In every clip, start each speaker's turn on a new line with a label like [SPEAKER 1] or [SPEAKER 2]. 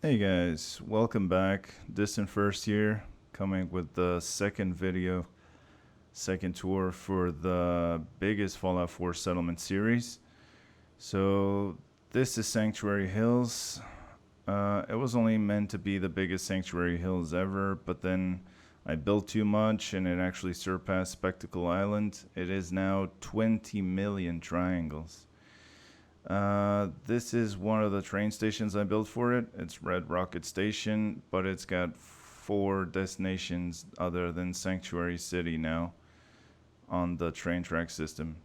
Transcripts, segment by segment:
[SPEAKER 1] Hey guys, welcome back. Distant First here, coming with the second video, second tour for the biggest Fallout 4 settlement series. So this is Sanctuary Hills. It was only meant to be the biggest Sanctuary Hills ever, but then I built too much and it actually surpassed Spectacle Island. It is now 20 million triangles. This is one of the train stations I built for it. It's Red Rocket Station, but it's got 4 destinations other than Sanctuary City now on the train track system.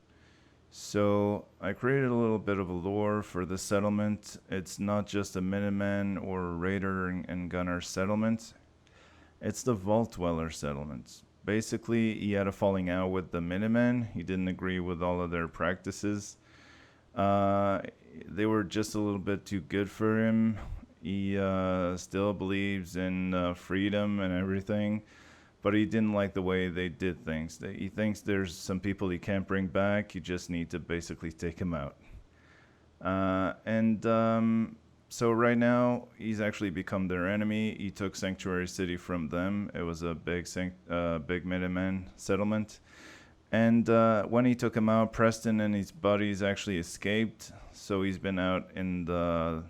[SPEAKER 1] So I created a little bit of a lore for the settlement. It's not just a Minuteman or Raider and Gunner settlement. It's the Vault Dweller settlement. Basically, he had a falling out with the Minutemen. He didn't agree with all of their practices. They were just a little bit too good for him. He still believes in freedom and everything, but he didn't like the way they did things. He thinks there's some people he can't bring back. You just need to basically take him out. So right now, he's actually become their enemy. He took Sanctuary City from them. It was a big Minuteman settlement. And when he took him out, Preston and his buddies actually escaped. So he's been out in the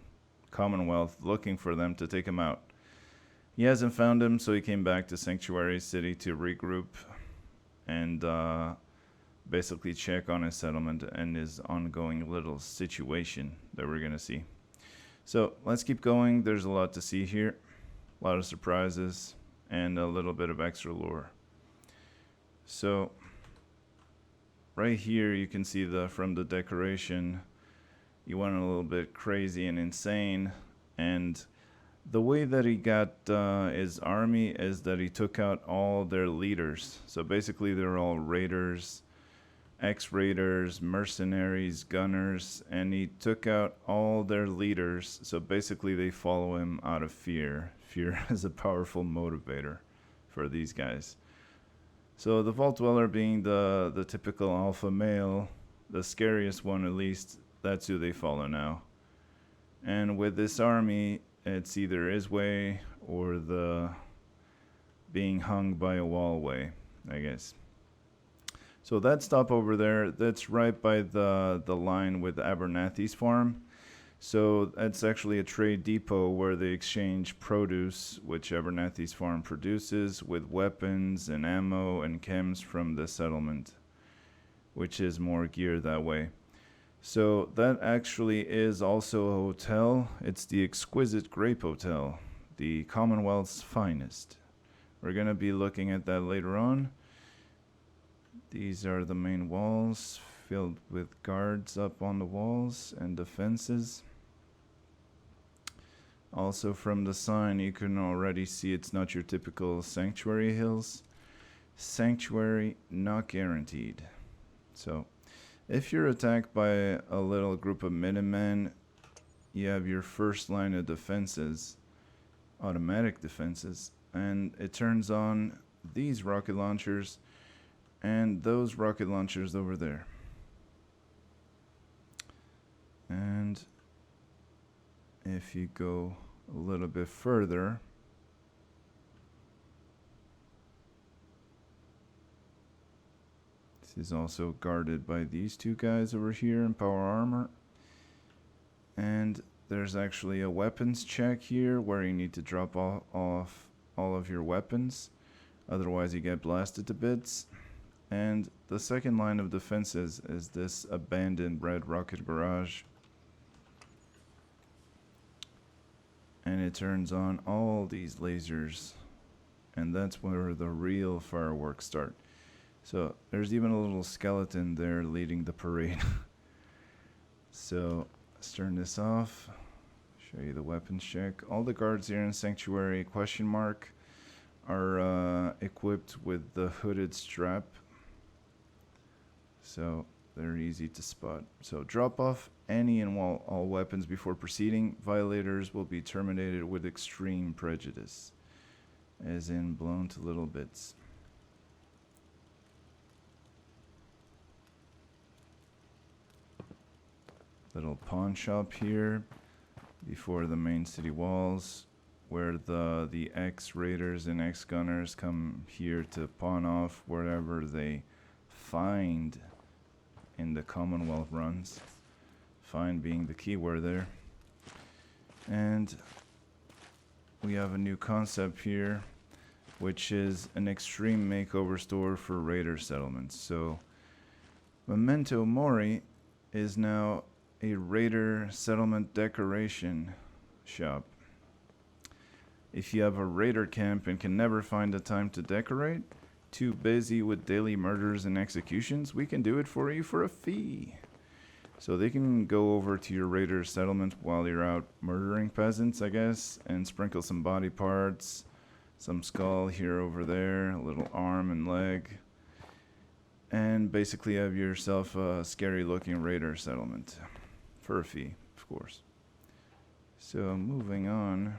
[SPEAKER 1] Commonwealth looking for them to take him out. He hasn't found him, so he came back to Sanctuary City to regroup and basically check on his settlement and his ongoing little situation that we're going to see. So let's keep going. There's a lot to see here. A lot of surprises and a little bit of extra lore. So right here, you can see from the decoration, he went a little bit crazy and insane. And the way that he got his army is that he took out all their leaders. So basically, they're all raiders, ex-raiders, mercenaries, gunners, and he took out all their leaders. So basically, they follow him out of fear. Fear is a powerful motivator for these guys. So the Vault Dweller being the typical alpha male, the scariest one at least, that's who they follow now. And with this army, it's either his way or the being hung by a wall way, I guess. So that stop over there, that's right by the line with Abernathy's farm. So that's actually a trade depot where they exchange produce, which Abernathy's farm produces, with weapons and ammo and chems from the settlement, which is more gear that way. So that actually is also a hotel. It's the Exquisite Grape Hotel, the Commonwealth's finest. We're going to be looking at that later on. These are the main walls filled with guards up on the walls and defenses. Also from the sign, you can already see it's not your typical Sanctuary Hills. Sanctuary not guaranteed. So if you're attacked by a little group of Minutemen, you have your first line of defenses, automatic defenses, and it turns on these rocket launchers and those rocket launchers over there. And if you go a little bit further, this is also guarded by these two guys over here in power armor. And there's actually a weapons check here where you need to drop off all of your weapons, otherwise you get blasted to bits. And the second line of defenses is this abandoned red rocket garage. And it turns on all these lasers, and that's where the real fireworks start. So there's even a little skeleton there leading the parade. So let's turn this off, show you the weapons check. All the guards here in Sanctuary are equipped with the hooded strap, so they're easy to spot. So drop off any and all weapons before proceeding. Violators will be terminated with extreme prejudice. as in blown to little bits. Little pawn shop here before the main city walls, where the ex-raiders and ex-gunners come here to pawn off wherever they find in the Commonwealth runs. Find being the key word there. And we have a new concept here, which is an extreme makeover store for raider settlements. So Memento Mori is now a raider settlement decoration shop. If you have a raider camp and can never find the time to decorate, too busy with daily murders and executions, we can do it for you for a fee. So they can go over to your raider settlement while you're out murdering peasants, I guess, and sprinkle some body parts, some skull here over there, a little arm and leg, and basically have yourself a scary looking raider settlement. For a fee, of course. So moving on,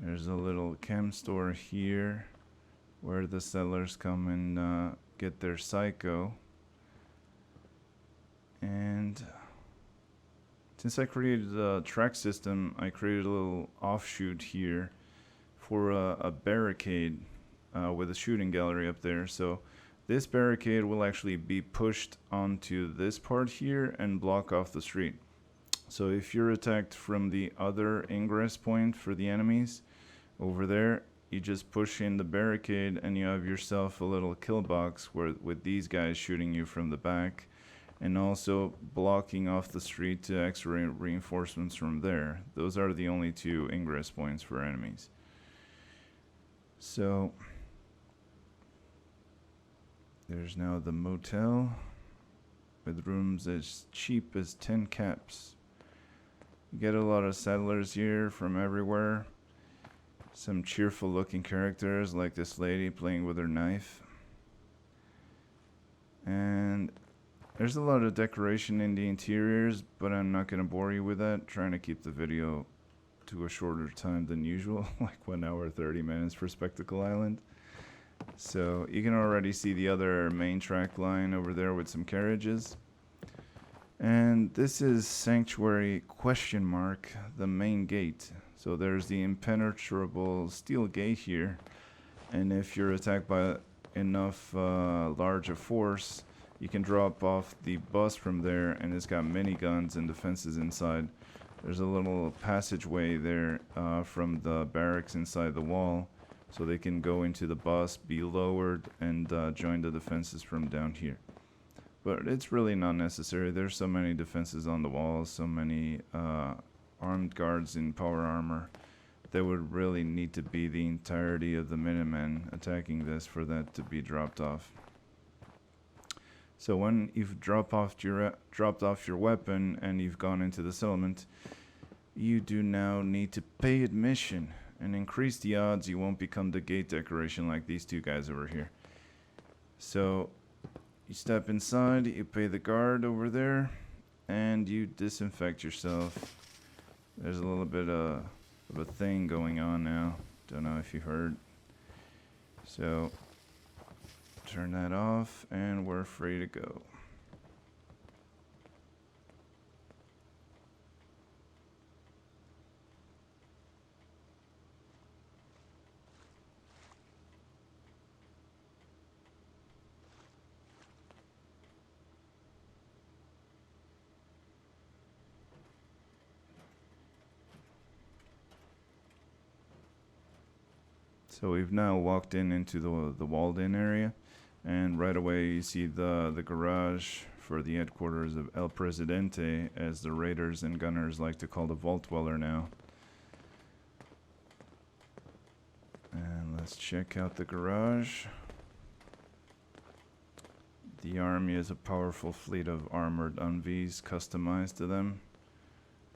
[SPEAKER 1] there's a little chem store here where the settlers come and get their psycho. And since I created a track system, I created a little offshoot here for a barricade with a shooting gallery up there. So this barricade will actually be pushed onto this part here and block off the street. So if you're attacked from the other ingress point for the enemies over there, you just push in the barricade and you have yourself a little kill box with these guys shooting you from the back and also blocking off the street to extra reinforcements from there. Those are the only two ingress points for enemies. So there's now the motel with rooms as cheap as 10 caps. You get a lot of settlers here from everywhere. Some cheerful looking characters like this lady playing with her knife. And there's a lot of decoration in the interiors, but I'm not going to bore you with that. Trying to keep the video to a shorter time than usual, like 1 hour 30 minutes for Spectacle Island. So you can already see the other main track line over there with some carriages. And this is Sanctuary ? The main gate. So there's the impenetrable steel gate here. And if you're attacked by enough large a force, you can drop off the bus from there, and it's got miniguns and defenses inside. There's a little passageway there from the barracks inside the wall, so they can go into the bus, be lowered, and join the defenses from down here. But it's really not necessary. There's so many defenses on the walls, so many armed guards in power armor. There would really need to be the entirety of the Minutemen attacking this for that to be dropped off. So when you've dropped off your weapon and you've gone into the settlement, you do now need to pay admission and increase the odds you won't become the gate decoration like these two guys over here. So you step inside, you pay the guard over there, and you disinfect yourself. There's a little bit of a thing going on now. Don't know if you heard. So turn that off and we're free to go. So we've now walked into the walled-in area, and right away you see the garage for the headquarters of El Presidente, as the raiders and gunners like to call the Vault Dweller now. And let's check out the garage. The army is a powerful fleet of armored Humvees customized to them,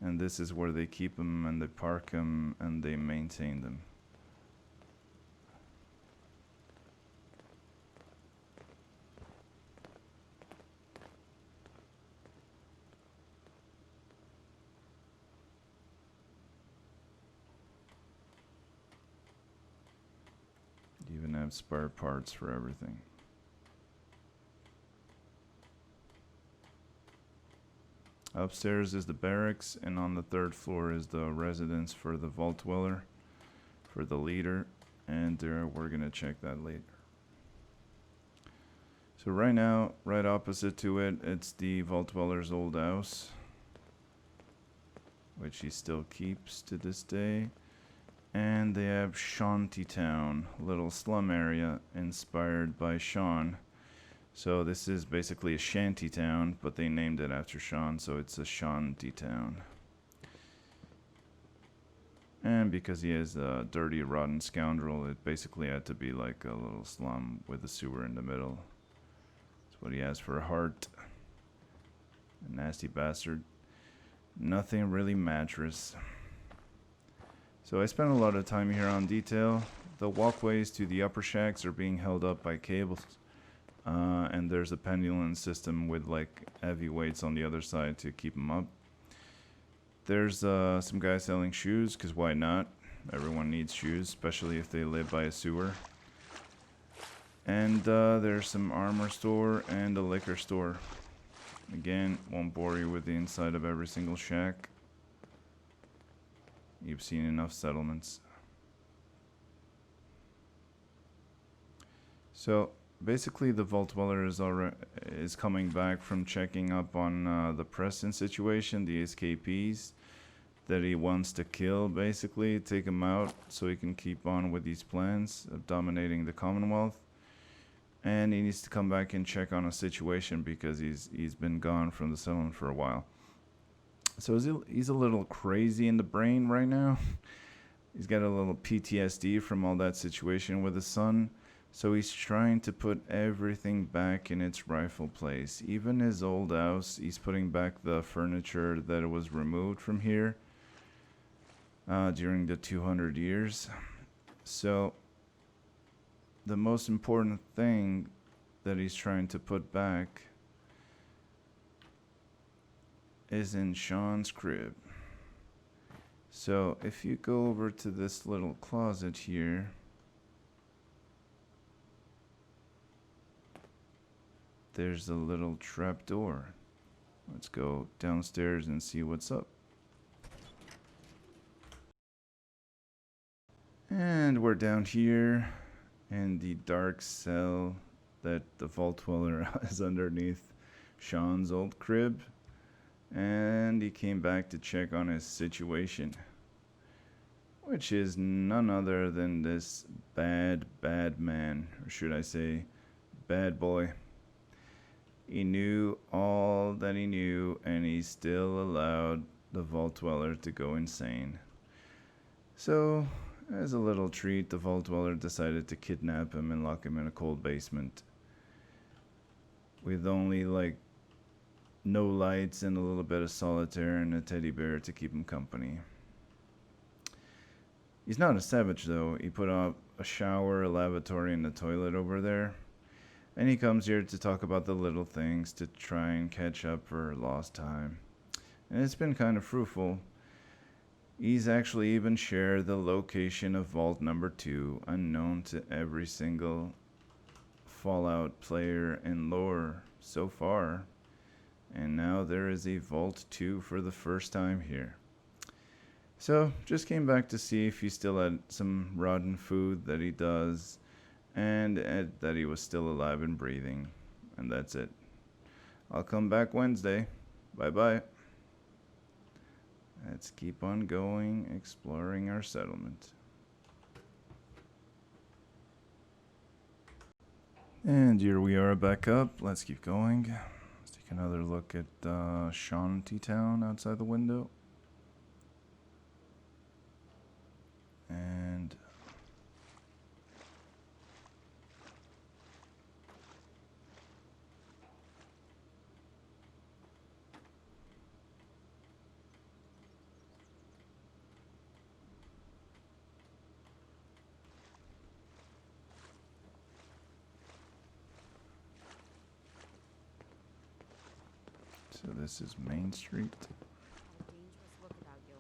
[SPEAKER 1] and this is where they keep them and they park them and they maintain them. have spare parts for everything. Upstairs is the barracks, and on the 3rd floor is the residence for the vault dweller, for the leader, and we're gonna check that later. So right now, right opposite to it, it's the vault dweller's old house, which he still keeps to this day. And they have Shanty Town, little slum area inspired by Shaun. So this is basically a shanty town, but they named it after Shaun, so it's a SHAUN-ty Town. And because he is a dirty, rotten scoundrel, it basically had to be like a little slum with a sewer in the middle. That's what he has for a heart. A nasty bastard. Nothing really mattress. So I spent a lot of time here on detail. The walkways to the upper shacks are being held up by cables. And there's a pendulum system with like heavy weights on the other side to keep them up. There's some guys selling shoes, because why not? Everyone needs shoes, especially if they live by a sewer. And there's some armor store and a liquor store. Again, won't bore you with the inside of every single shack. You've seen enough settlements. So basically, the vault dweller is coming back from checking up on the Preston situation, the escapees that he wants to kill. Basically, take them out so he can keep on with these plans of dominating the Commonwealth. And he needs to come back and check on a situation because he's been gone from the settlement for a while. So he's a little crazy in the brain right now. He's got a little PTSD from all that situation with his son. So he's trying to put everything back in its rightful place. Even his old house, he's putting back the furniture that was removed from here during the 200 years. So the most important thing that he's trying to put back is in Sean's crib. So if you go over to this little closet here, there's a little trapdoor. Let's go downstairs and see what's up. And we're down here in the dark cell that the vault dweller is underneath Sean's old crib. And he came back to check on his situation, which is none other than this bad man, or should I say, bad boy. He knew all that he knew, and he still allowed the vault dweller to go insane. So, as a little treat, the vault dweller decided to kidnap him and lock him in a cold basement with only like no lights and a little bit of solitaire and a teddy bear to keep him company. He's not a savage though. He put up a shower, a lavatory, and a toilet over there. And he comes here to talk about the little things to try and catch up for lost time. And it's been kind of fruitful. He's actually even shared the location of Vault number 2, unknown to every single Fallout player in lore so far. And now there is a Vault 2 for the first time here. So, just came back to see if he still had some rotten food that he does, and that he was still alive and breathing. And that's it. I'll come back Wednesday. Bye-bye. Let's keep on going, exploring our settlement. And here we are back up. Let's keep going. Let's take another look at SHAUN-ty Town outside the window. And so this is Main Street.
[SPEAKER 2] Got a dangerous look about you.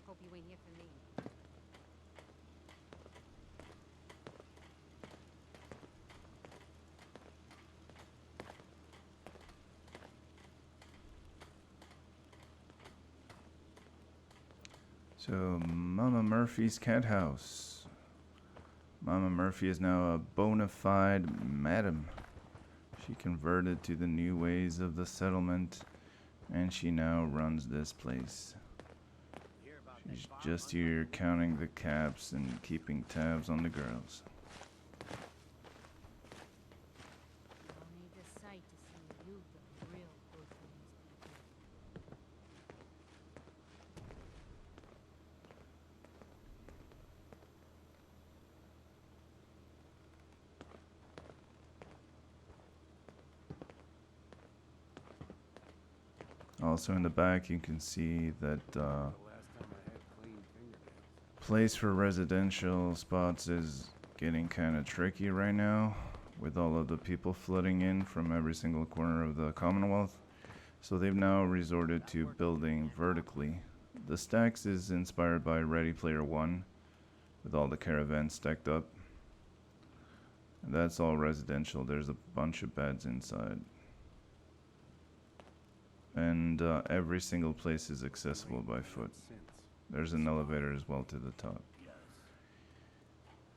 [SPEAKER 2] Hope you ain't here for me.
[SPEAKER 1] So, Mama Murphy's Cathouse. Mama Murphy is now a bona fide madam. She converted to the new ways of the settlement, and she now runs this place. She's just here counting the caps and keeping tabs on the girls.
[SPEAKER 2] I'll need this sight to see you the real good things people.
[SPEAKER 1] Also in the back you can see that place for residential spots is getting kind of tricky right now with all of the people flooding in from every single corner of the Commonwealth. So they've now resorted to building vertically. The stacks is inspired by Ready Player One with all the caravans stacked up. And that's all residential. There's a bunch of beds inside. And every single place is accessible by foot. There's an elevator as well to the top.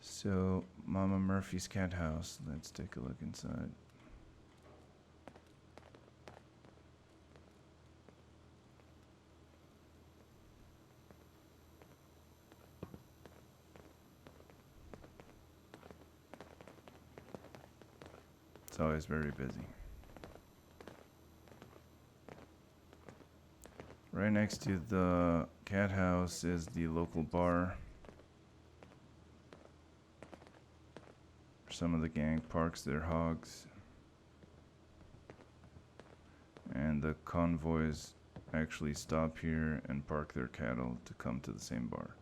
[SPEAKER 1] So, Mama Murphy's Cathouse. Let's take a look inside. It's always very busy. Right next to the cat house is the local bar. Some of the gang parks their hogs. And the convoys actually stop here and park their cattle to come to the same bar.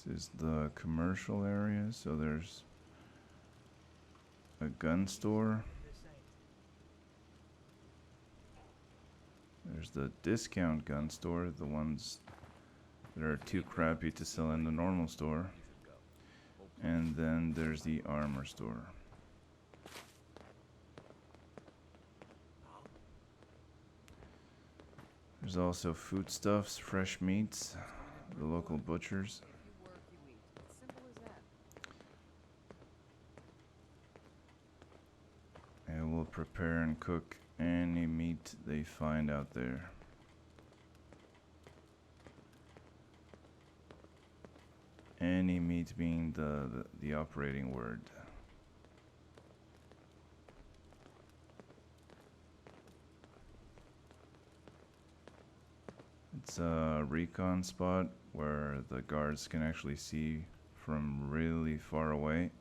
[SPEAKER 1] This is the commercial area, so there's a gun store. There's the discount gun store, the ones that are too crappy to sell in the normal store. And then there's the armor store. There's also foodstuffs, fresh meats, the local butchers. And will prepare and cook any meat they find out there. Any meat being the operating word. It's a recon spot where the guards can actually see from really far away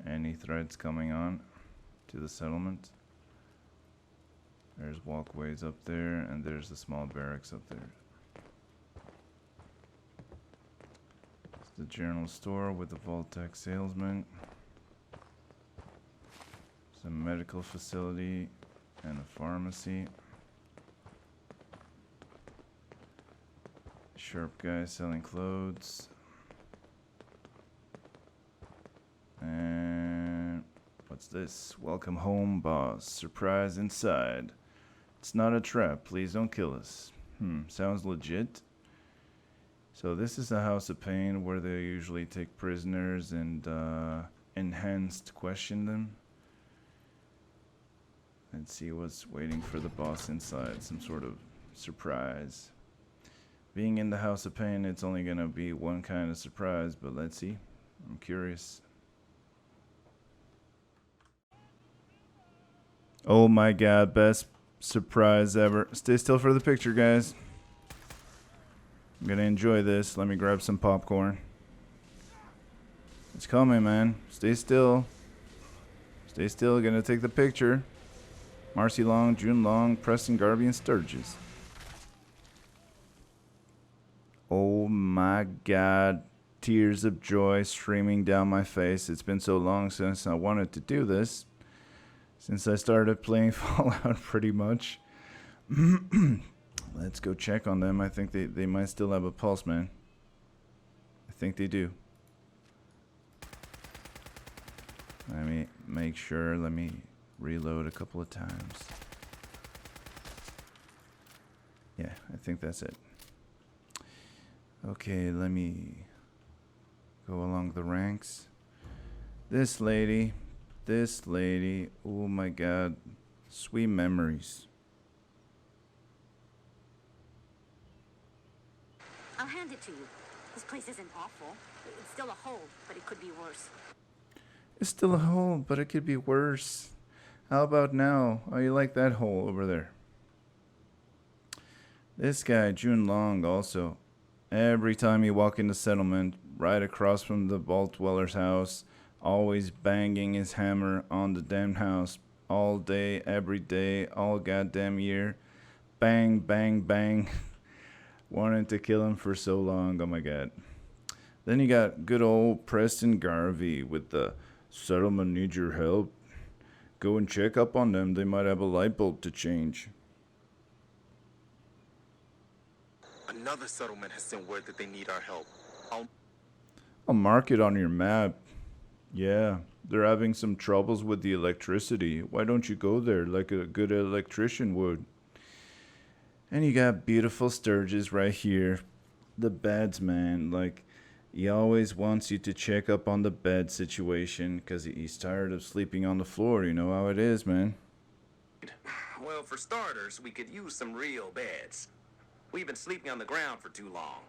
[SPEAKER 1] any threats coming on to the settlement. There's walkways up there, and there's a small barracks up there. It's the general store with the vault-tec salesman. It's a medical facility and a pharmacy. Sharp guy selling clothes. And what's this? Welcome home, boss. Surprise inside. It's not a trap. Please don't kill us. Sounds legit. So this is a house of pain where they usually take prisoners and enhanced question them. Let's see what's waiting for the boss inside. Some sort of surprise. Being in the house of pain, it's only gonna be one kind of surprise, but let's see. I'm curious. Oh my god, best surprise ever. Stay still for the picture, guys. I'm gonna enjoy this. Let me grab some popcorn. It's coming, man. Stay still. Stay still. Gonna take the picture. Marcy Long, June Long, Preston Garvey, and Sturgis. Oh my god. Tears of joy streaming down my face. It's been so long since I wanted to do this. Since I started playing Fallout pretty much. Let's go check on them. I think they might still have a pulse, man. I think they do. Let me make sure. Let me reload a couple of times. Yeah, I think that's it. Okay, let me go along the ranks. This lady. Oh my god. Sweet memories.
[SPEAKER 3] I'll hand it to you. This place isn't awful. It's still a hole, but it could be worse.
[SPEAKER 1] It's still a hole, but it could be worse. How about now? How you like that hole over there? This guy, Jun Long, also. Every time you walk in the settlement, right across from the vault dweller's house, always banging his hammer on the damn house. All day, every day, all goddamn year. Bang, bang, bang. Wanted to kill him for so long, oh my god. Then you got good old Preston Garvey with the settlement needs your help. Go and check up on them, they might have a light bulb to change.
[SPEAKER 4] Another settlement has sent word that they need our help.
[SPEAKER 1] I'll mark it on your map. Yeah, they're having some troubles with the electricity. Why don't you go there like a good electrician would? And you got beautiful Sturgis right here. The beds, man. Like, he always wants you to check up on the bed situation because he's tired of sleeping on the floor. You know how it is, man.
[SPEAKER 4] Well, for starters, we could use some real beds. We've been sleeping on the ground for too long.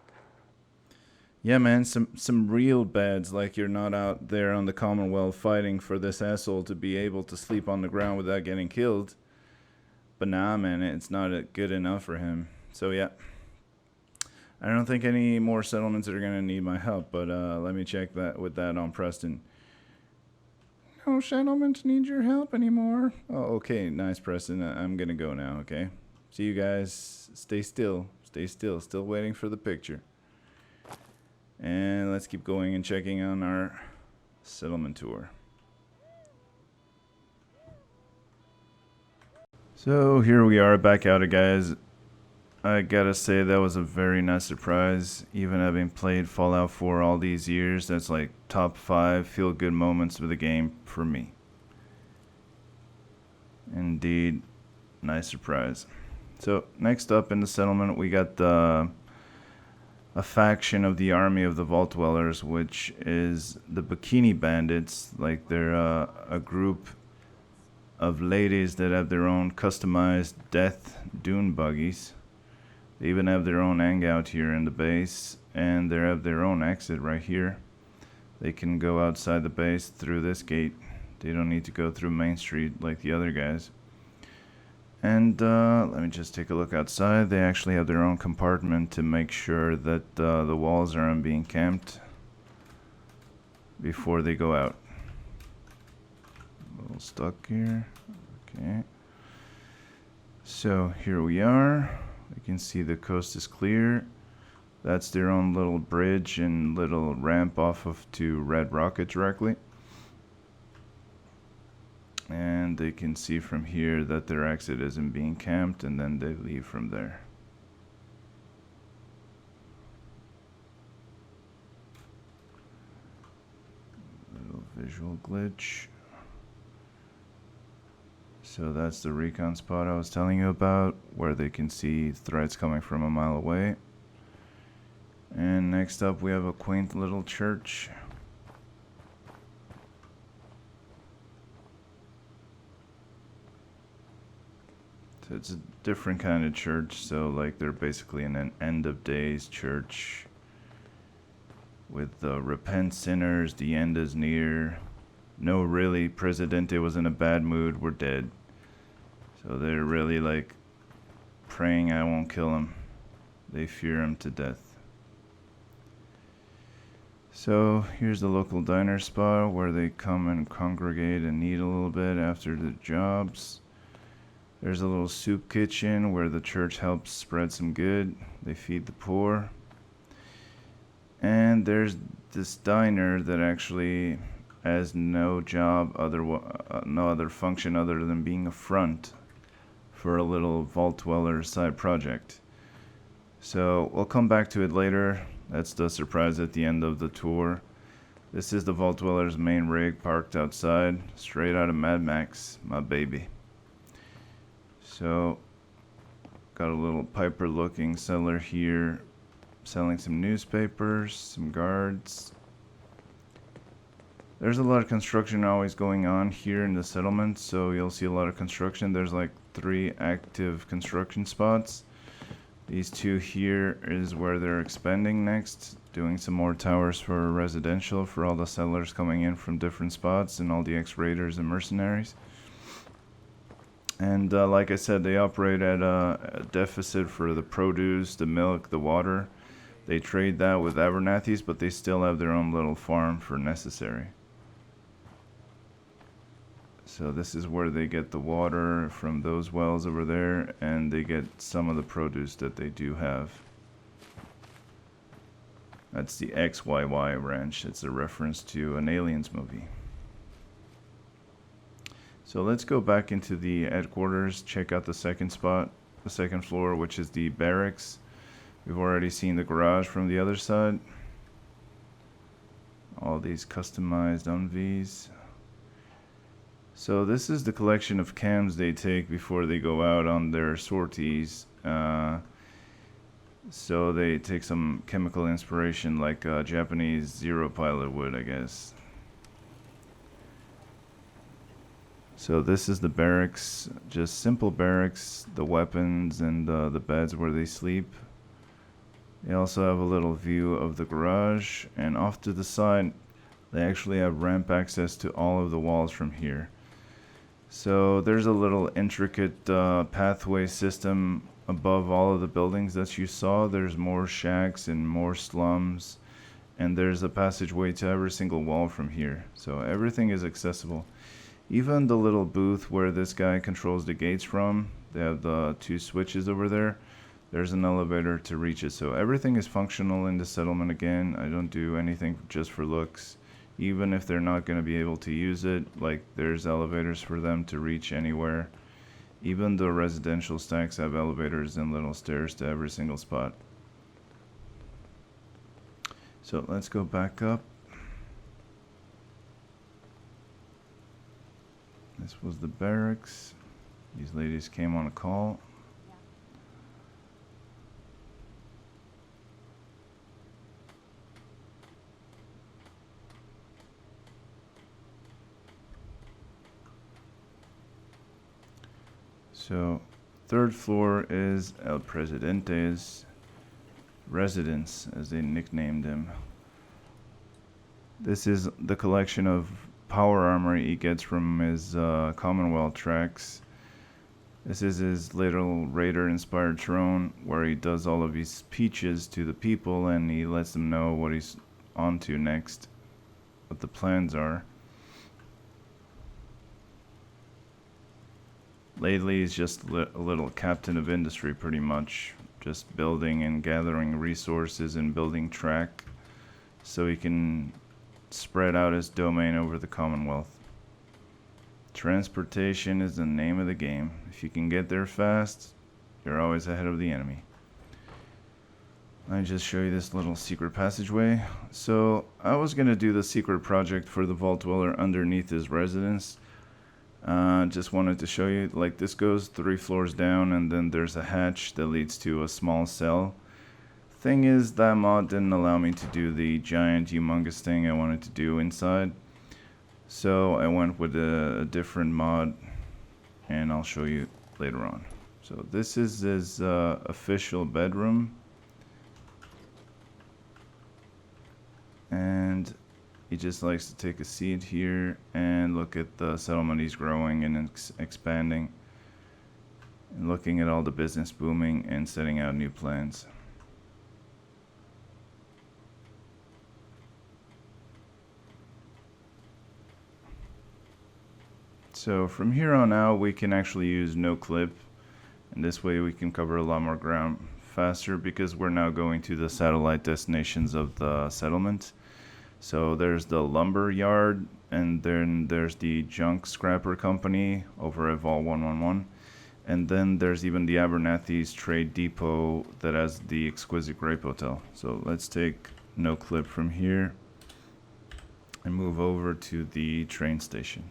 [SPEAKER 1] Yeah, man, some real beds, like you're not out there on the Commonwealth fighting for this asshole to be able to sleep on the ground without getting killed. But nah, man, it's not good enough for him. So yeah, I don't think any more settlements are gonna need my help. But let me check that with that on Preston. No settlements need your help anymore. Oh, okay, nice, Preston. I'm gonna go now. Okay, see you guys. Stay still. Stay still. Still waiting for the picture. And let's keep going and checking on our settlement tour. So here we are back at it, guys. I gotta say that was a very nice surprise. Even having played Fallout 4 all these years, that's like top 5 feel-good moments of the game for me. Indeed, nice surprise. So next up in the settlement, we got a faction of the army of the Vault Dwellers, which is the Bikini Bandits. Like, they're a group of ladies that have their own customized death dune buggies. They even have their own hangout here in the base, and they have their own exit right here. They can go outside the base through this gate. They don't need to go through Main Street like the other guys. And let me just take a look outside. They actually have their own compartment to make sure that the walls aren't being camped before they go out. A little stuck here. Okay. So here we are. You can see the coast is clear. That's their own little bridge and little ramp off of to Red Rocket directly. And they can see from here that their exit isn't being camped, and then they leave from there. Little visual glitch. So that's the recon spot I was telling you about, where they can see threats coming from a mile away. And next up we have a quaint little church. So it's a different kind of church, so like they're basically in an end of days church with repent sinners, the end is near. No, really, Presidente was in a bad mood, we're dead. So they're really like praying I won't kill him. They fear him to death. So here's the local diner spot where they come and congregate and eat a little bit after the jobs. There's a little soup kitchen where the church helps spread some good. They feed the poor. And there's this diner that actually has no job, no other function other than being a front for a little Vault Dweller side project. So we'll come back to it later. That's the surprise at the end of the tour. This is the Vault Dweller's main rig parked outside, straight out of Mad Max, my baby. So, got a little Piper looking seller here, selling some newspapers, some guards. There's a lot of construction always going on here in the settlement, so you'll see a lot of construction. There's like 3 active construction spots. These 2 here is where they're expanding next, doing some more towers for residential for all the settlers coming in from different spots and all the ex-raiders and mercenaries. And like I said, they operate at a deficit for the produce, the milk, the water. They trade that with Abernathy's, but they still have their own little farm for necessary. So this is where they get the water from those wells over there, and they get some of the produce that they do have. That's the XYY Ranch. It's a reference to an Aliens movie. So let's go back into the headquarters, check out the second spot, the second floor, which is the barracks. We've already seen the garage from the other side. All these customized Humvees. So this is the collection of cams they take before they go out on their sorties. So they take some chemical inspiration like a Japanese Zero pilot would, I guess. So this is the barracks, just simple barracks, the weapons and the beds where they sleep. They also have a little view of the garage, and off to the side they actually have ramp access to all of the walls from here. So there's a little intricate pathway system above all of the buildings that you saw. There's more shacks and more slums, and there's a passageway to every single wall from here. So everything is accessible. Even the little booth where this guy controls the gates from, they have the 2 switches over there. There's an elevator to reach it. So everything is functional in the settlement again. I don't do anything just for looks. Even if they're not going to be able to use it, like there's elevators for them to reach anywhere. Even the residential stacks have elevators and little stairs to every single spot. So let's go back up. This was the barracks. These ladies came on a call. So, 3rd floor is El Presidente's residence, as they nicknamed him. This is the collection of power armor he gets from his Commonwealth tracks. This is his little Raider-inspired throne, where he does all of his speeches to the people, and he lets them know what he's on to next, what the plans are. Lately, he's just a little captain of industry, pretty much. Just building and gathering resources and building track so he can spread out his domain over the Commonwealth. Transportation is the name of the game. If you can get there fast, you're always ahead of the enemy. Let me just show you this little secret passageway. So, I was going to do the secret project for the Vault Dweller underneath his residence. Just wanted to show you, like, this goes 3 floors down, and then there's a hatch that leads to a small cell. Thing is, that mod didn't allow me to do the giant, humongous thing I wanted to do inside. So I went with a different mod, and I'll show you later on. So this is his official bedroom. And he just likes to take a seat here and look at the settlement he's growing and expanding, and looking at all the business booming and setting out new plans. So from here on out, we can actually use no clip, and this way we can cover a lot more ground faster because we're now going to the satellite destinations of the settlement. So there's the lumber yard, and then there's the junk scrapper company over at Vault 111. And then there's even the Abernathy's trade depot that has the Exquisite Grape hotel. So let's take no clip from here and move over to the train station.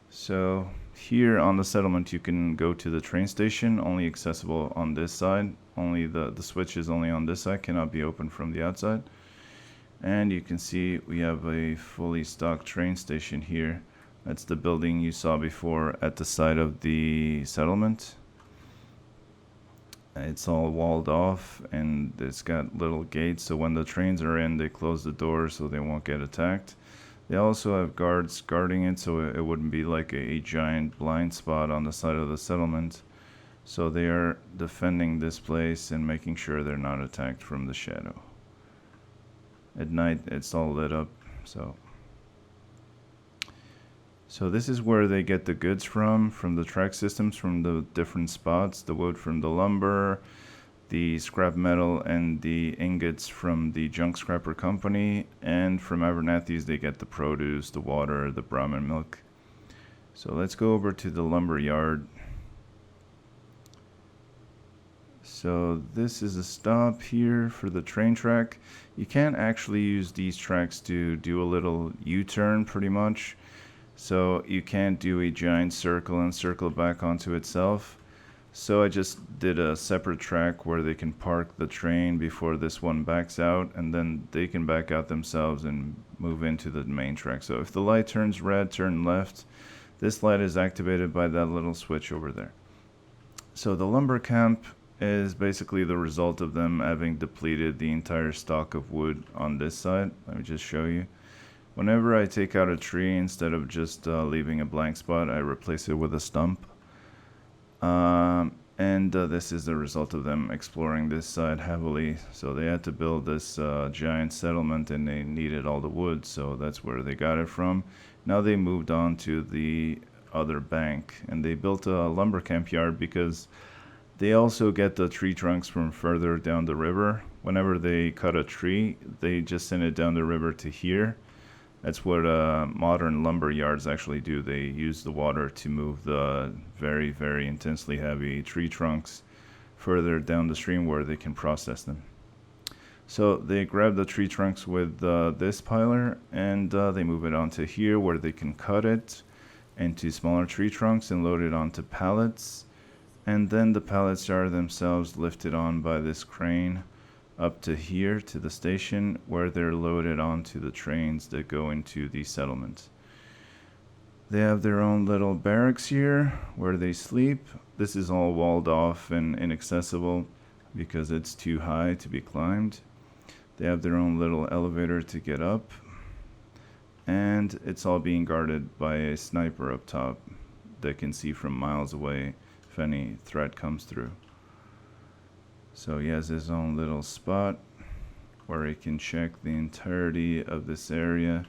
[SPEAKER 1] So here on the settlement you can go to the train station, only accessible on this side. Only the switch is only on this side, cannot be opened from the outside. And you can see we have a fully stocked train station here. That's the building you saw before at the side of the settlement. It's all walled off and it's got little gates, so when the trains are in, they close the doors so they won't get attacked. They also have guards guarding it, so it wouldn't be like a giant blind spot on the side of the settlement. So they are defending this place and making sure they're not attacked from the shadow. At night, it's all lit up, so this is where they get the goods from the track systems, from the different spots, the wood from the lumber, the scrap metal and the ingots from the junk scrapper company, and from Abernathy's they get the produce, the water, the Brahmin milk. So let's go over to the lumber yard. So this is a stop here for the train track. You can't actually use these tracks to do a little U-turn pretty much. So you can't do a giant circle and circle back onto itself. So I just did a separate track where they can park the train before this one backs out, and then they can back out themselves and move into the main track. So if the light turns red, turn left. This light is activated by that little switch over there. So the lumber camp is basically the result of them having depleted the entire stock of wood on this side. Let me just show you. Whenever I take out a tree, instead of just leaving a blank spot, I replace it with a stump. This is the result of them exploring this side heavily. So they had to build this giant settlement and they needed all the wood, so that's where they got it from. Now they moved on to the other bank and they built a lumber camp yard because they also get the tree trunks from further down the river. Whenever they cut a tree, they just send it down the river to here. That's what modern lumber yards actually do. They use the water to move the very, very intensely heavy tree trunks further down the stream where they can process them. So they grab the tree trunks with this piler and they move it onto here where they can cut it into smaller tree trunks and load it onto pallets. And then the pallets are themselves lifted on by this crane up to here to the station where they're loaded onto the trains that go into the settlement. They have their own little barracks here where they sleep. This is all walled off and inaccessible because it's too high to be climbed. They have their own little elevator to get up, and it's all being guarded by a sniper up top that can see from miles away if any threat comes through. So he has his own little spot where he can check the entirety of this area,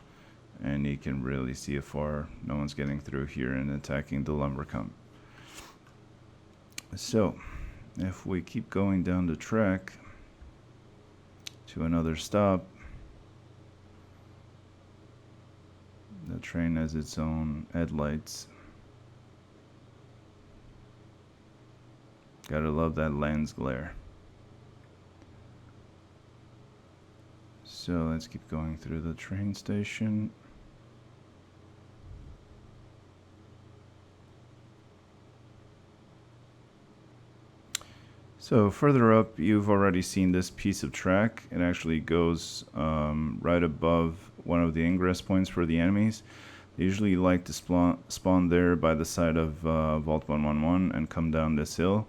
[SPEAKER 1] and he can really see afar. No one's getting through here and attacking the lumber camp. So if we keep going down the track to another stop, the train has its own headlights. Gotta love that lens glare. So let's keep going through the train station. So further up, you've already seen this piece of track. It actually goes right above one of the ingress points for the enemies. They usually like to spawn there by the side of Vault 111 and come down this hill.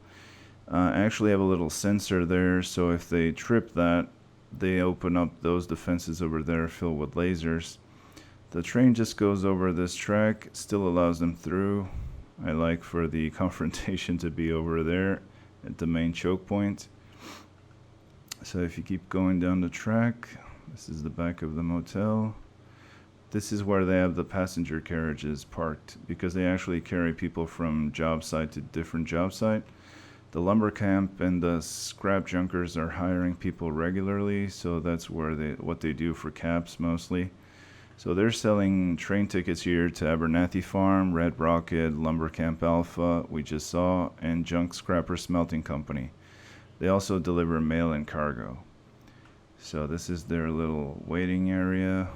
[SPEAKER 1] I actually have a little sensor there, so if they trip that, they open up those defenses over there filled with lasers. The train just goes over this track, still allows them through. I like for the confrontation to be over there at the main choke point. So if you keep going down the track, this is the back of the motel. This is where they have the passenger carriages parked because they actually carry people from job site to different job site. The lumber camp and the scrap junkers are hiring people regularly, so that's where what they do for caps mostly. So they're selling train tickets here to Abernathy Farm, Red Rocket, Lumber Camp Alpha, we just saw, and Junk Scrapper Smelting Company. They also deliver mail and cargo. So this is their little waiting area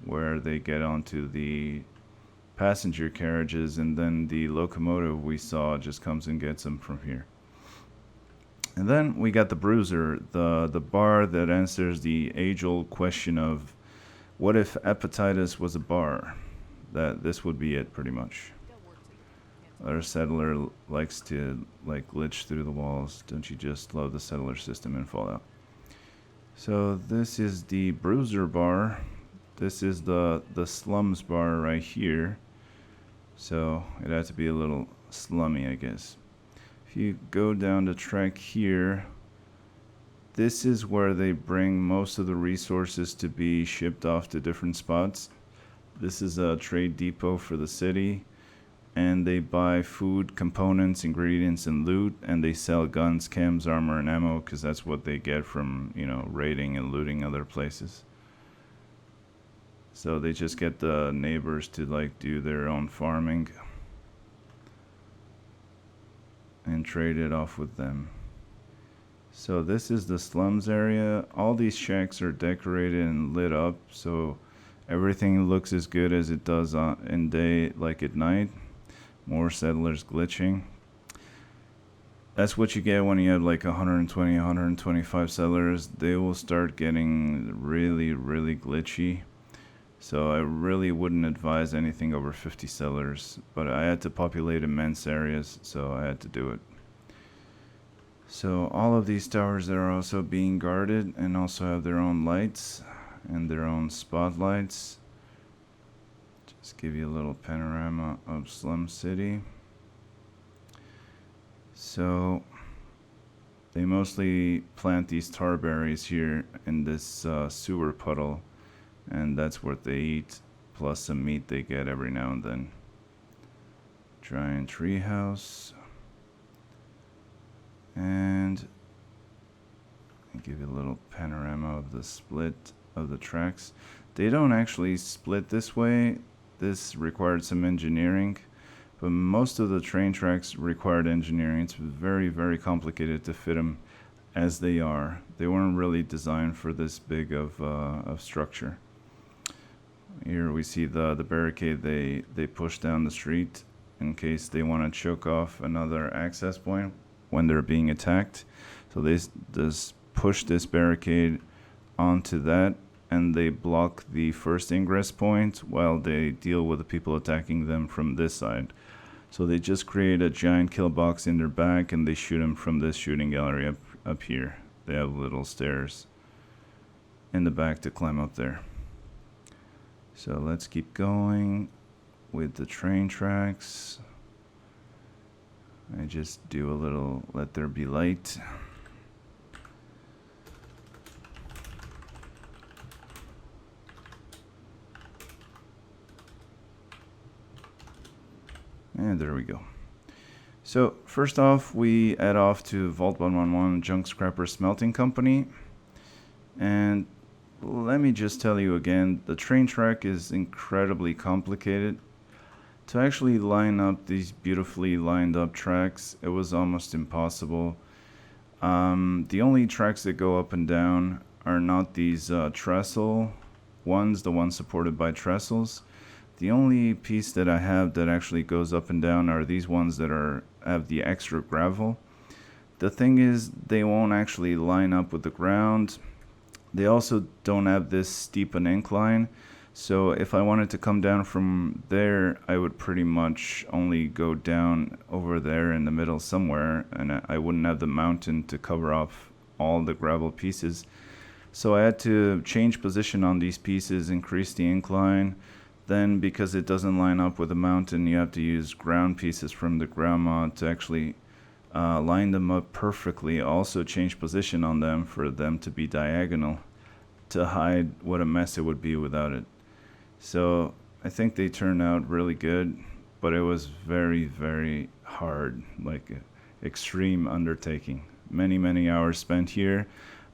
[SPEAKER 1] where they get onto the passenger carriages, and then the locomotive we saw just comes and gets them from here. And then we got the Bruiser, the bar that answers the age-old question of what if Appetitus was a bar? That this would be it pretty much. Our settler likes to like glitch through the walls. Don't you just love the settler system in Fallout? So this is the Bruiser bar. This is the Slums bar right here. So it had to be a little slummy, I guess. If you go down the track here, this is where they bring most of the resources to be shipped off to different spots. This is a trade depot for the city, and they buy food, components, ingredients, and loot, and they sell guns, chems, armor, and ammo, because that's what they get from, you know, raiding and looting other places. So they just get the neighbors to like do their own farming and trade it off with them. So this is the slums area. All these shacks are decorated and lit up, so everything looks as good as it does in day, like at night. More settlers glitching. That's what you get when you have like 120, 125 settlers. They will start getting really, really glitchy. So I really wouldn't advise anything over 50 settlers, but I had to populate immense areas, so I had to do it. So all of these towers are also being guarded and also have their own lights and their own spotlights. Just give you a little panorama of Slum City. So they mostly plant these tar berries here in this sewer puddle, and that's what they eat, plus some meat they get every now and then. Giant treehouse. And I'll give you a little panorama of the split of the tracks. They don't actually split this way. This required some engineering, but most of the train tracks required engineering. It's very, very complicated to fit them as they are. They weren't really designed for this big of structure. Here we see the barricade they push down the street in case they want to choke off another access point when they're being attacked. So they just push this barricade onto that, and they block the first ingress point while they deal with the people attacking them from this side. So they just create a giant kill box in their back, and they shoot them from this shooting gallery up here. They have little stairs in the back to climb up there. So let's keep going with the train tracks. I just do a little let there be light. And there we go. So first off, we add off to Vault 111 Junk Scrapper Smelting Company. And let me just tell you again, the train track is incredibly complicated. To actually line up these beautifully lined up tracks, it was almost impossible. The only tracks that go up and down are not these trestle ones, the ones supported by trestles. The only piece that I have that actually goes up and down are these ones that have the extra gravel. The thing is, they won't actually line up with the ground. They also don't have this steep an incline. So if I wanted to come down from there, I would pretty much only go down over there in the middle somewhere, and I wouldn't have the mountain to cover off all the gravel pieces. So I had to change position on these pieces, increase the incline. Then because it doesn't line up with the mountain, you have to use ground pieces from the ground mod to actually line them up perfectly. Also change position on them for them to be diagonal to hide what a mess it would be without it. So I think they turned out really good, but it was very, very hard. Like extreme undertaking. Many hours spent here,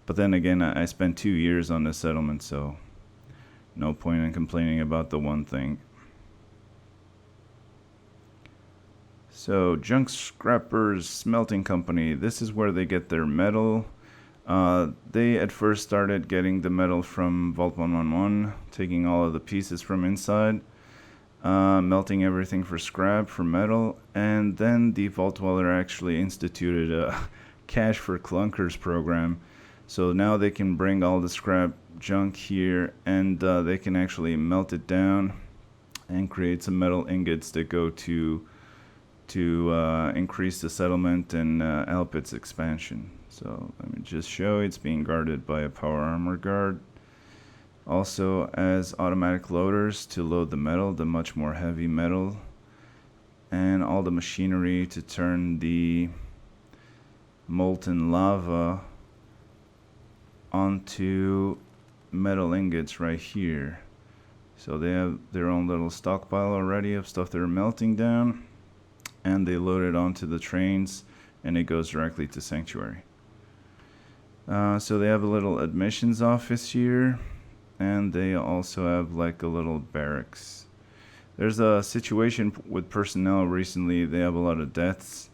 [SPEAKER 1] but then again, I spent 2 years on this settlement, so no point in complaining about the one thing. So, Junk Scrappers Smelting Company, this is where they get their metal. They at first started getting the metal from Vault 111, taking all of the pieces from inside, melting everything for scrap, for metal, and then the Vault Dweller actually instituted a Cash for Clunkers program. So now they can bring all the scrap junk here, and they can actually melt it down and create some metal ingots that go to increase the settlement and help its expansion. So let me just show it's being guarded by a power armor guard. Also as automatic loaders to load the metal, the much more heavy metal, and all the machinery to turn the molten lava onto metal ingots right here. So they have their own little stockpile already of stuff they're melting down, and they load it onto the trains and it goes directly to Sanctuary. So they have a little admissions office here, and they also have like a little barracks. There's a situation with personnel recently. They have a lot of deaths,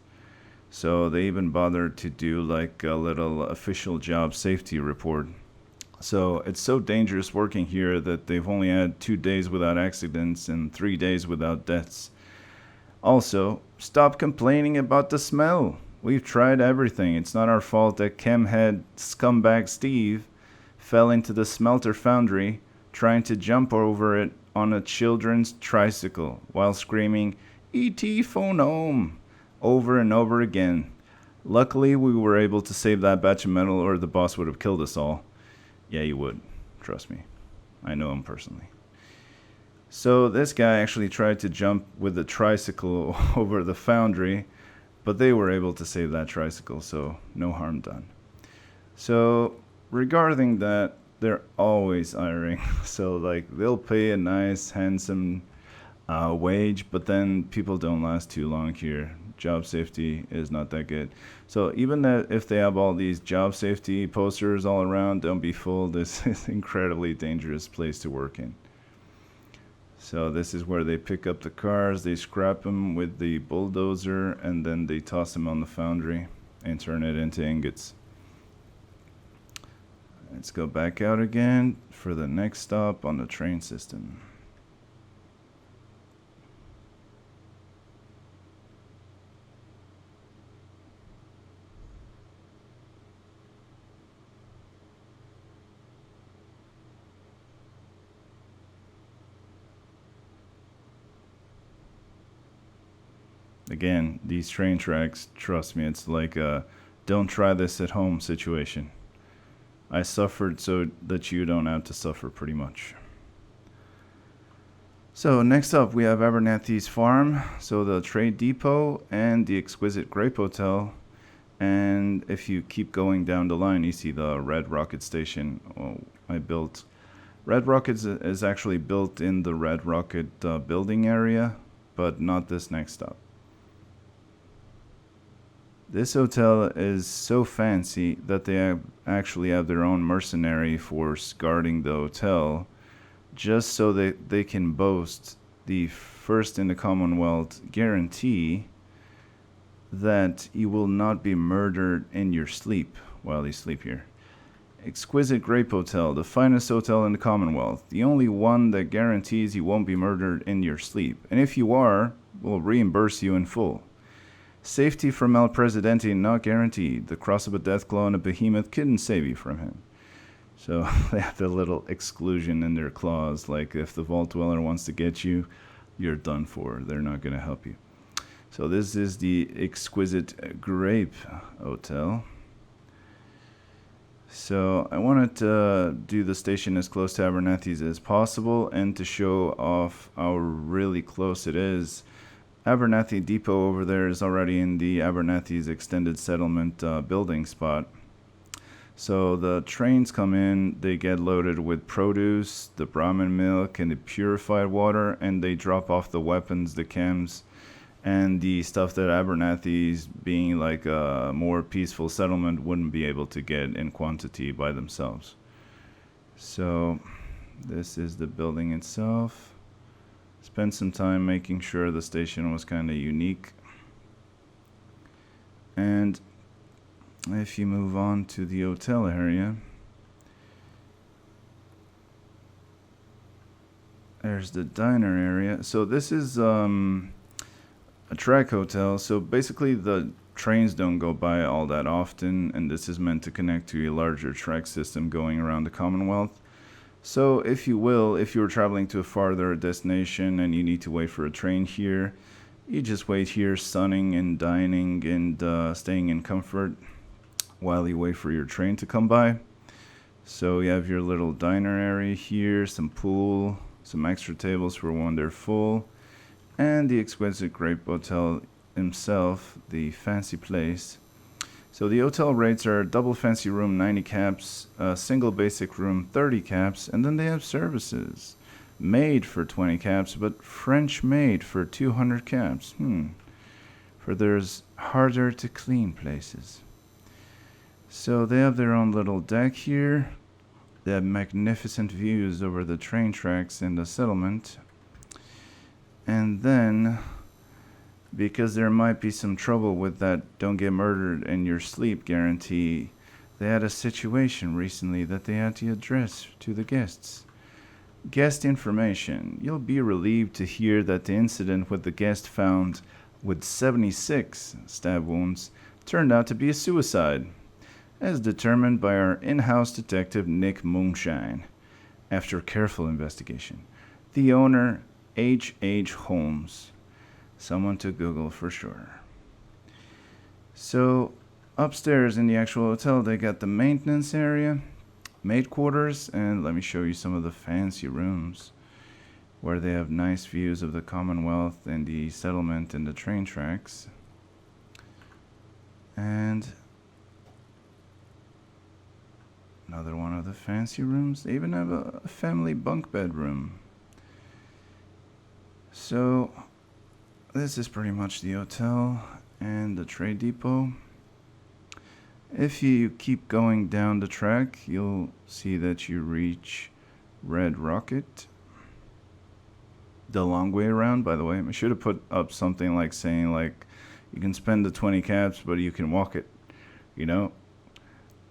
[SPEAKER 1] so they even bothered to do like a little official job safety report. So it's so dangerous working here that they've only had 2 days without accidents and 3 days without deaths. Also, stop complaining about the smell. We've tried everything. It's not our fault that chemhead scumbag Steve fell into the smelter foundry trying to jump over it on a children's tricycle while screaming, "E.T. phone home," over and over again. Luckily, we were able to save that batch of metal, or the boss would have killed us all. Yeah, you would. Trust me. I know him personally. So this guy actually tried to jump with the tricycle over the foundry, but they were able to save that tricycle, so no harm done. So regarding that, they're always hiring. So like they'll pay a nice, handsome wage, but then people don't last too long here. Job safety is not that good. So even if they have all these job safety posters all around, don't be fooled. This is an incredibly dangerous place to work in. So this is where they pick up the cars, they scrap them with the bulldozer, and then they toss them on the foundry and turn it into ingots. Let's go back out again for the next stop on the train system. Again, these train tracks, trust me, it's like a don't try this at home situation. I suffered so that you don't have to suffer, pretty much. So next up we have Abernathy's farm, so the trade depot and the Exquisite Grape Hotel. And if you keep going down the line, you see the Red Rocket station. I built Red Rocket is actually built in the Red Rocket building area, but not this next stop. This hotel is so fancy that they actually have their own mercenary force guarding the hotel, just so that they can boast the first in the Commonwealth guarantee that you will not be murdered in your sleep while you sleep here. Exquisite Grape Hotel, the finest hotel in the Commonwealth, the only one that guarantees you won't be murdered in your sleep, and if you are, we'll reimburse you in full. Safety from El Presidente not guaranteed. The cross of a Deathclaw and a behemoth couldn't save you from him. So they have the little exclusion in their clause, like if the Vault Dweller wants to get you, you're done for. They're not going to help you. So this is the Exquisite Grape Hotel. So I wanted to do the station as close to Abernathy's as possible, and to show off how really close it is. Abernathy Depot over there is already in the Abernathy's extended settlement building spot. So the trains come in, they get loaded with produce, the Brahmin milk, and the purified water, and they drop off the weapons, the chems, and the stuff that Abernathy's being like a more peaceful settlement wouldn't be able to get in quantity by themselves. So this is the building itself. Spent some time making sure the station was kind of unique. And if you move on to the hotel area, there's the diner area. So this is a track hotel. So basically the trains don't go by all that often, and this is meant to connect to a larger track system going around the Commonwealth. So if you will, if you're traveling to a farther destination and you need to wait for a train here, you just wait here, sunning and dining and staying in comfort while you wait for your train to come by. So you have your little diner area here, some pool, some extra tables for when they're full, and the exquisite Grape Hotel himself, the fancy place. So the hotel rates are double fancy room 90 caps, single basic room 30 caps, and then they have services. Made for 20 caps, but French made for 200 caps. For there's harder to clean places. So they have their own little deck here. They have magnificent views over the train tracks in the settlement. And then, because there might be some trouble with that don't get murdered in your sleep guarantee, they had a situation recently that they had to address to the guests. Guest information. You'll be relieved to hear that the incident with the guest found with 76 stab wounds turned out to be a suicide, as determined by our in-house detective Nick Moonshine. After careful investigation, the owner, H.H. Holmes. Someone to Google for sure. So, upstairs in the actual hotel, they got the maintenance area, maid quarters, and let me show you some of the fancy rooms where they have nice views of the Commonwealth and the settlement and the train tracks. And another one of the fancy rooms. They even have a family bunk bedroom. So this is pretty much the hotel and the trade depot. If you keep going down the track, you'll see that you reach Red Rocket. The long way around, by the way. I should have put up something like saying, like, you can spend the 20 caps, but you can walk it, you know?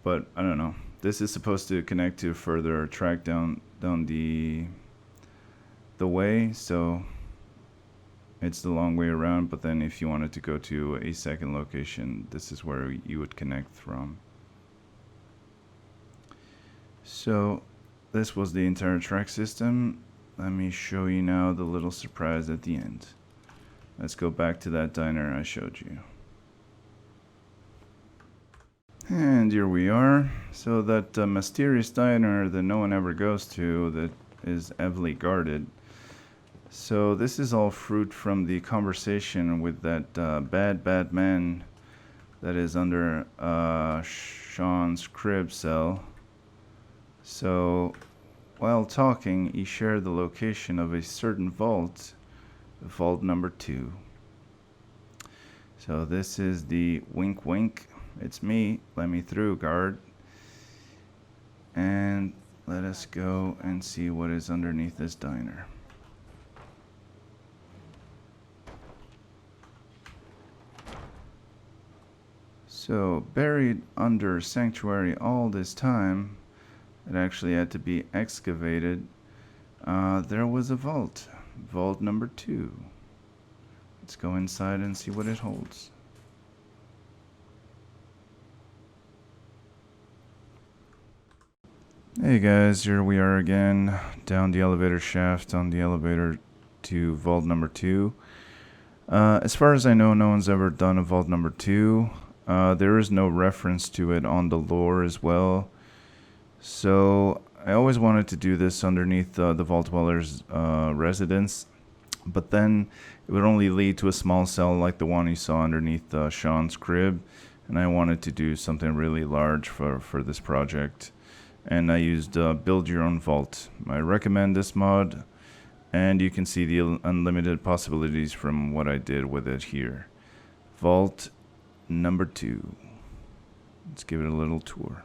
[SPEAKER 1] But, I don't know. This is supposed to connect to further track down the way, so it's the long way around, but then if you wanted to go to a second location, this is where you would connect from. So this was the entire track system. Let me show you now the little surprise at the end. Let's go back to that diner I showed you. And here we are. So that mysterious diner that no one ever goes to, that is heavily guarded. So this is all fruit from the conversation with that bad man that is under Sean's crib cell. So while talking, he shared the location of a certain vault, vault number 2. So this is the wink wink. It's me. Let me through, guard. And let us go and see what is underneath this diner. So, buried under sanctuary all this time, it actually had to be excavated. There was a vault. Vault number 2. Let's go inside and see what it holds. Hey guys, here we are again, down the elevator shaft on the elevator to vault number 2. As far as I know, no one's ever done a vault number 2. There is no reference to it on the lore as well. So I always wanted to do this underneath the Vault Dweller's residence, but then it would only lead to a small cell like the one you saw underneath Sean's crib, and I wanted to do something really large for this project. And I used Build Your Own Vault. I recommend this mod. And you can see the unlimited possibilities from what I did with it here. Vault number 2. Let's give it a little tour.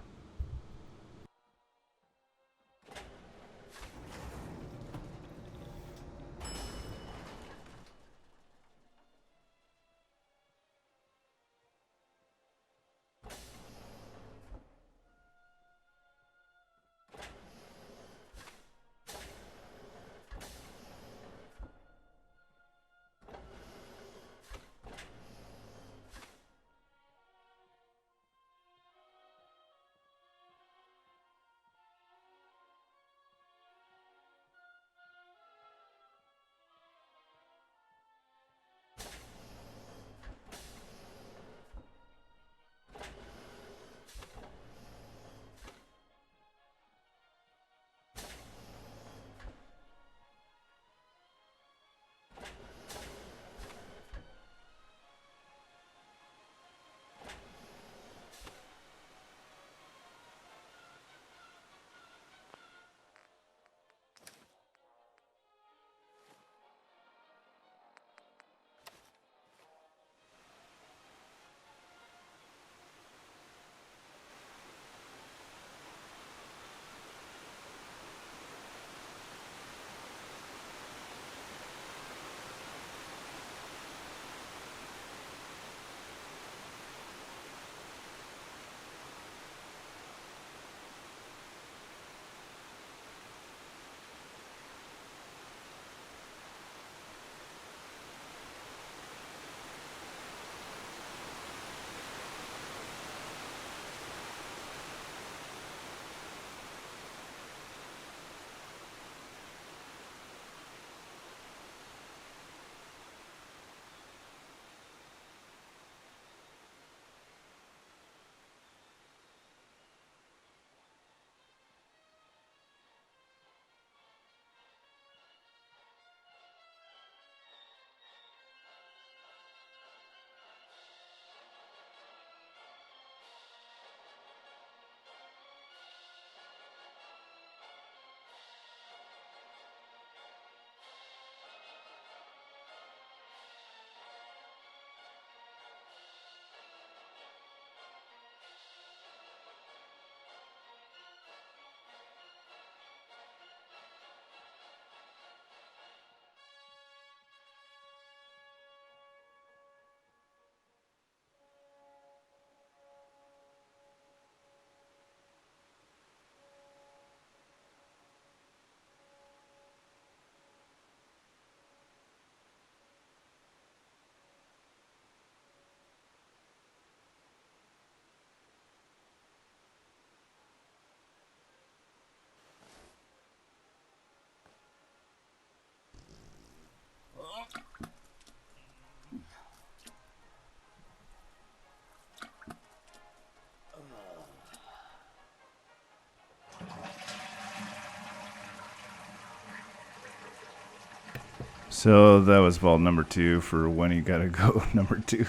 [SPEAKER 1] So that was vault number 2 for when you gotta go number 2.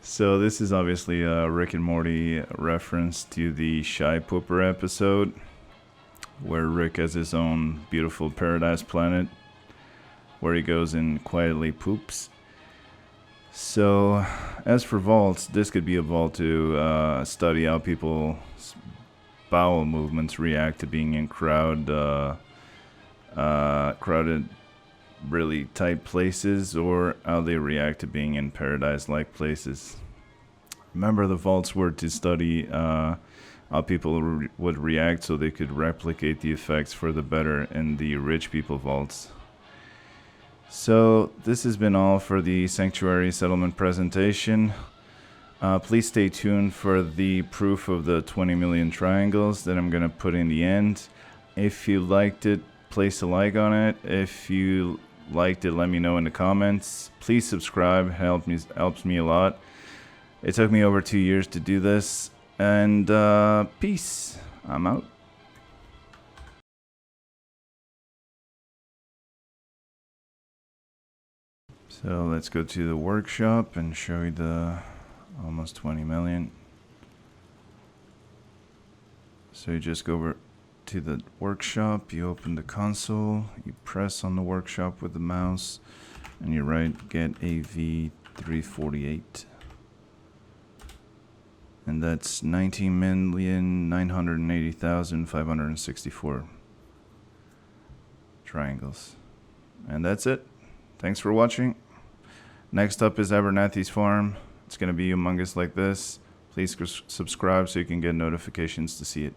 [SPEAKER 1] So this is obviously a Rick and Morty reference to the Shy Pooper episode, where Rick has his own beautiful paradise planet, where he goes and quietly poops. So as for vaults, this could be a vault to study how people's bowel movements react to being in crowded really tight places, or how they react to being in paradise-like places. Remember, the vaults were to study how people would react so they could replicate the effects for the better in the rich people vaults. So this has been all for the Sanctuary Settlement presentation. Please stay tuned for the proof of the 20 million triangles that I'm going to put in the end. If you liked it, place a like on it. If you liked it, let me know in the comments. Please subscribe, helps me a lot. It took me over 2 years to do this, and peace. I'm out. So let's go to the workshop and show you the almost 20 million. So you just go over to the workshop, you open the console, you press on the workshop with the mouse, and you write get AV 348. And that's 19,980,564 triangles. And that's it. Thanks for watching. Next up is Abernathy's farm. It's going to be humongous like this. Please subscribe so you can get notifications to see it.